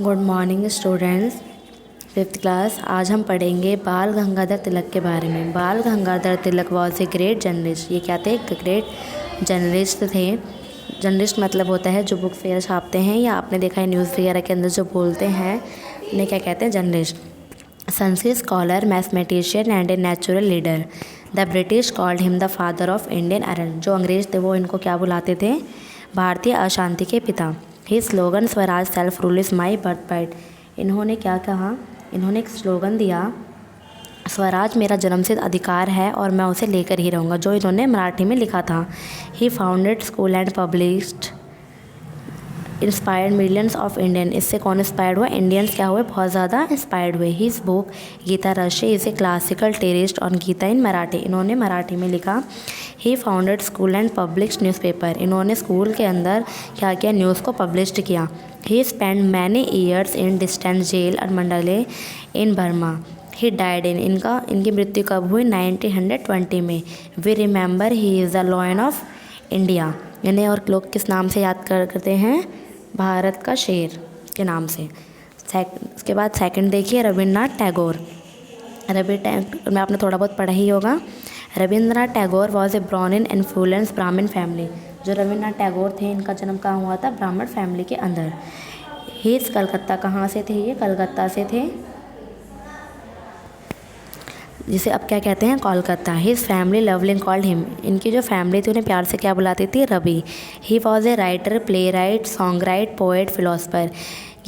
Good morning students. Fifth class. आज हम पढ़ेंगे बाल गंगाधर तिलक के बारे में। बाल Gangadhar Tilak was a great journalist. ये क्या थे? ग्रेट जर्नलिस्ट थे। जर्नलिस्ट मतलब होता है जो बुक वगैरह छापते हैं, या आपने देखा है न्यूज़ वगैरह के अंदर जो बोलते हैं उन्हें क्या कहते हैं? Journalist. Sanskrit scholar, mathematician and a natural leader. The British called him the father of Indian iron. जो अंग्रेज थे वो इनको क्या बुलाते थे? भारतीय अशांति के पिता। He slogan swaraj self rule is my birthright. इन्होंने क्या कहा? इन्होंने एक स्लोगन दिया, स्वराज मेरा जन्मसिद्ध अधिकार है और मैं उसे लेकर ही रहूँगा, जो इन्होंने मराठी में लिखा था। He founded school and published inspired millions of Indian. इससे कौन इंस्पायर्ड हुआ? इंडियंस क्या हुए? बहुत ज़्यादा इंस्पायर्ड हुए। His book Gita Rahasya is a classical treatise on Gita in Marathi. इन्होंने मराठी में लिखा। He founded school and published newspaper. इन्होंने स्कूल के अंदर क्या किया? न्यूज़ को पब्लिश्ड किया। He spend many years in distant jail और Mandalay in Burma. He died in. इनकी मृत्यु कब हुई? 1920 में। We remember he is the lion of India. इन्हें और लोग किस नाम से याद करते हैं? भारत का शेर के नाम से। उसके बाद सेकंड देखिए, रविन्द्रनाथ टैगोर। में आपने थोड़ा बहुत पढ़ा ही होगा। Rabindranath Tagore was a born in influence Brahmin family. जो रविन्द्रनाथ टैगोर थे इनका जन्म कहाँ हुआ था? ब्राह्मण फैमिली के अंदर। ही कलकत्ता। कहाँ से थे ये? कलकत्ता से थे, जिसे अब क्या कहते हैं? Kolkata. His family lovely called him. इनकी जो फैमिली थी उन्हें प्यार से क्या बुलाती थी? Ravi. He was a writer, playwright, song write, poet, philosopher.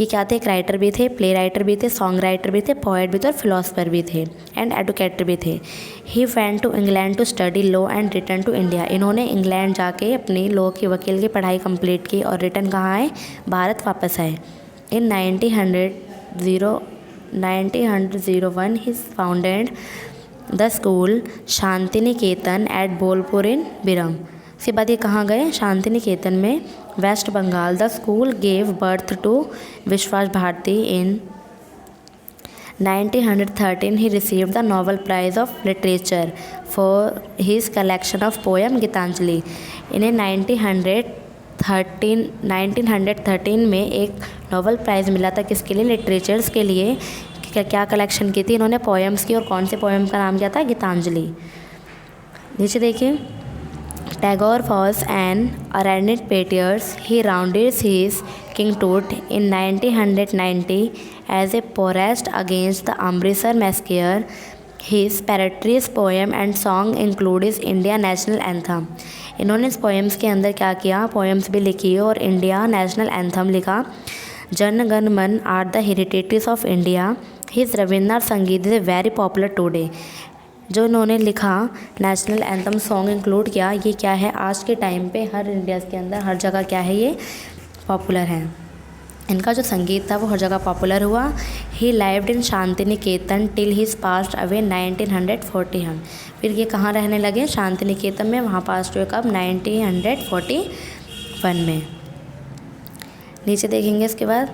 ये क्या थे? एक राइटर भी थे, प्ले राइटर भी थे, सॉन्ग राइटर भी थे, पोएट भी थे और फिलोसफर भी थे एंड एडवोकेटर भी थे। He went to England to study law and return to India. इन्होंने इंग्लैंड जाके अपनी लॉ की वकील की पढ़ाई कंप्लीट की और रिटर्न कहाँ आए? भारत वापस आए। In 1901 he founded the school Shanti Niketan at Bolpur in Birbhum. उसके बाद ये कहाँ गए? शांति निकेतन में, West Bengal. The school gave birth to Visva Bharati in 1913। He received the Nobel prize of literature for his collection of poem Gitanjali. इन्हें 1913 में एक नोबेल प्राइज़ मिला था। किसके लिए? लिटरेचर्स के लिए। क्या कलेक्शन की थी इन्होंने? पोएम्स की। और कौन से पोएम का नाम क्या था? गीतांजलि। नीचे देखिए, Tagore was an ardent patriots. He renounced his knighthood in 1990 as a protest against the Amritsar massacre. His पैरेट्रीज poem and song include is India national anthem. इन्होंने इस पोएम्स के अंदर क्या किया? पोएम्स भी लिखी और इंडिया नेशनल एंथम लिखा। Jana Gana Mana are the heritages of India. His Rabindranath Sangeet is very popular today. जो इन्होंने लिखा, नेशनल एंथम सॉन्ग इंक्लूड किया, ये क्या है? आज के टाइम पे हर इंडिया के अंदर हर जगह क्या है? ये पॉपुलर है। इनका जो संगीत था वो हर जगह पॉपुलर हुआ। ही लाइव्ड इन Shanti Niketan till his passed away 1941। फिर ये कहाँ रहने लगे? शांति निकेतन में। वहाँ पास्ट हुए कब? 1941 में। नीचे देखेंगे इसके बाद,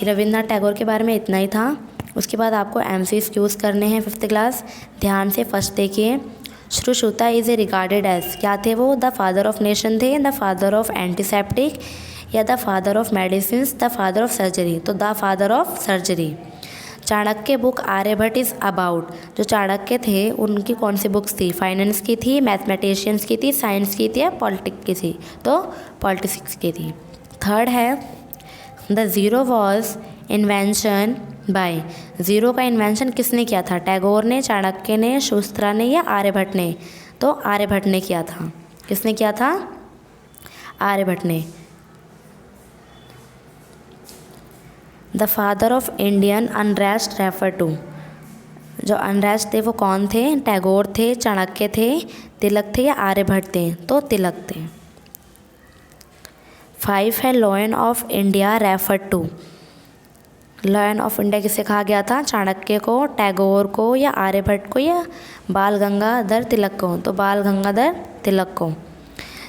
रविन्द्रनाथ टैगोर के बारे में इतना ही था। उसके बाद आपको MCQs करने हैं फिफ्थ क्लास। ध्यान से फर्स्ट देखिए। Sushruta is a regarded as, क्या थे वो? द फादर ऑफ नेशन थे, द फादर ऑफ एंटीसेप्टिक, या the father of medicine, the father of surgery. तो the father of surgery. Chanakya book Aryabhatta is about. जो चाणक्य थे उनकी कौन सी बुक्स थी? फाइनेंस की थी, मैथमेटिशियंस की थी, साइंस की थी या पॉलिटिक्स की थी? तो पॉलिटिक्स की थी। थर्ड है, the zero was invention by. Zero का इन्वेंशन किसने किया था? टैगोर ने, चाणक्य ने, शूस्त्रा ने या आर्यभट्ट ने? तो आर्यभट्ट ने किया था। किसने किया था? आर्यभट्ट ने। The father of Indian unrest refer to. जो अनरेस्ट थे वो कौन थे? टैगोर थे, चाणक्य थे, तिलक थे या आर्यभट्ट थे? तो तिलक थे। 5 है, lion of India refer to. Lion of India किसे कहा गया था? चाणक्य को, टैगोर को या आर्यभट्ट को या बाल गंगाधर तिलक को? तो बाल गंगाधर तिलक को।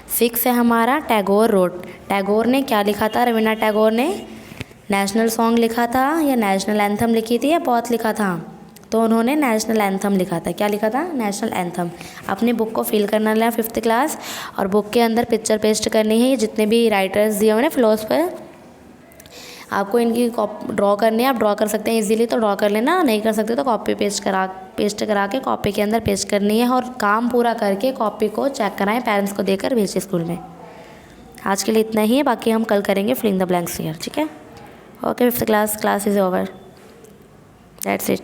6 है हमारा, टैगोर रोट। टैगोर ने क्या लिखा था? रविन्द्रनाथ टैगोर ने नेशनल सॉन्ग लिखा था या नेशनल एंथम लिखी थी या पॉथ लिखा था? तो उन्होंने नेशनल एंथम लिखा था। क्या लिखा था? National anthem. अपनी बुक को फिल करना है फिफ्थ क्लास, और बुक के अंदर पिक्चर पेस्ट करनी है। ये जितने भी राइटर्स दिए उन्हें फिलोसफर आपको इनकी ड्रॉ करनी है, आप ड्रॉ कर सकते हैं इजीली, तो ड्रॉ कर लेना, नहीं कर सकते तो कॉपी पेस्ट करा के कॉपी के अंदर पेस्ट करनी है, और काम पूरा करके कॉपी को चेक कराएं, पेरेंट्स को देकर भेजें स्कूल में। आज के लिए इतना ही है, बाकी हम कल करेंगे फिलिंग द ब्लैंक्स हियर, ठीक है। Okay, 5th class is over, that's it.